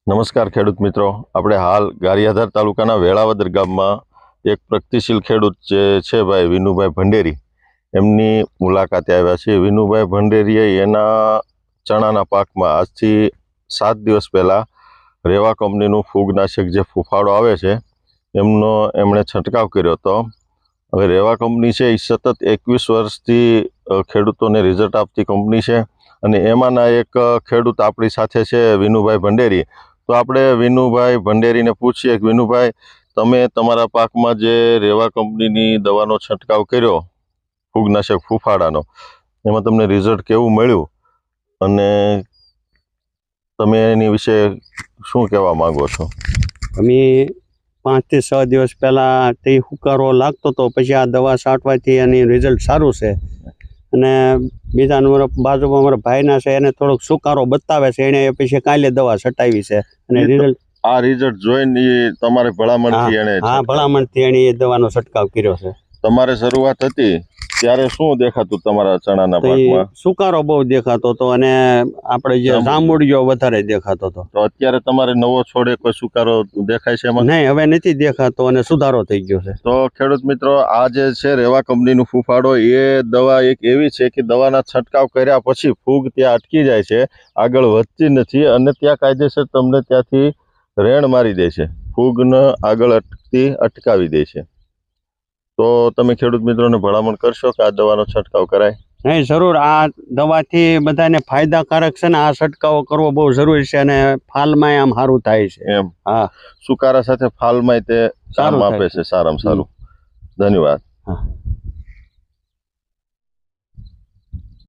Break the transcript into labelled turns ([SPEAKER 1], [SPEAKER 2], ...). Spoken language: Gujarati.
[SPEAKER 1] નમસ્કાર ખેડૂત મિત્રો, આપણે હાલ ગારિયાધાર તાલુકાના વેળાવદર ગામમાં એક પ્રગતિશીલ ખેડૂત જે છે ભાઈ વિનુભાઈ ભંડેરી, એમની મુલાકાતે આવ્યા છીએ. વિનુભાઈ ભંડેરીએ એના ચણાના પાકમાં આજથી 7 દિવસ પહેલાં રેવા કંપનીનું ફૂગનાશક જે ફૂફાડો આવે છે એમણે છંટકાવ કર્યો હતો. હવે રેવા કંપની છે એ સતત 21 વર્ષથી ખેડૂતોને રિઝલ્ટ આપતી કંપની છે અને એમાંના એક ખેડૂત આપણી સાથે છે વિનુભાઈ ભંડેરી. તો આપણે વિનુભાઈ ભંડેરીને પૂછીએ કે વિનુભાઈ, તમે તમારા પાકમાં જે રેવા કંપનીની દવાનો છંટકાવ કર્યો ફૂગનાશક ફૂફાડાનો, એમાં તમને રિઝલ્ટ કેવું મળ્યું અને તમે એની વિશે શું કહેવા માંગો છો?
[SPEAKER 2] અમે 5 થી 6 દિવસ પહેલાં તે હુકારો લાગતો હતો, પછી આ દવા છાંટવાથી એની રિઝલ્ટ સારું છે. અને બીજા નંબર બાજુમાં અમારા ભાઈના છે, એને થોડોક સુકારો બતાવે છે, એને પછી કાલે દવા છટાવી છે અને રિઝલ્ટ
[SPEAKER 1] આ રિઝલ્ટ જોઈને તમારે ભલામણથી એને
[SPEAKER 2] ભલામણથી એને એ દવાનો છંટકાવ કર્યો છે.
[SPEAKER 1] તમારે શરૂઆત હતી ત્યારે શું દેખાતું તમારા ચણાના પાકમાં?
[SPEAKER 2] સુકારો બહુ દેખાતો હતો અને આપણે જે જાંબુડિયો વધારે દેખાતો હતો.
[SPEAKER 1] તો અત્યારે તમારે નવો છોડે કોઈ સુકારો દેખાય છે એમાં?
[SPEAKER 2] નહીં, હવે નથી દેખાતો અને સુધારો થઈ ગયો છે.
[SPEAKER 1] તો ખેડૂત મિત્રો, આ જે છે રેવા કંપનીનું ફૂફાડો, એ દવા એક એવી છે કે દવાના છંટકાવ કર્યા પછી ફૂગ ત્યાં અટકી જાય છે, આગળ વધતી નથી અને ત્યાં કાયદેસર તમને ત્યાંથી રેણ મારી દે છે, ફૂગને આગળ અટકાવી દે છે. તો તમે ખેડૂત મિત્રોને ભલામણ કરશો કે આ દવાનો છંટકાવ કરાય?
[SPEAKER 2] નહીં, જરૂર. આ દવાથી બધાને ફાયદાકારક છે ને આ છંટકાવ કરવો બહુ જરૂરી છે અને ફાલમાં આમ સારું થાય છે.
[SPEAKER 1] એમ?
[SPEAKER 2] હા,
[SPEAKER 1] સુકારા સાથે ફાલમાં તે કામ આપે છે સારામાં સારું. ધન્યવાદ.
[SPEAKER 2] હા.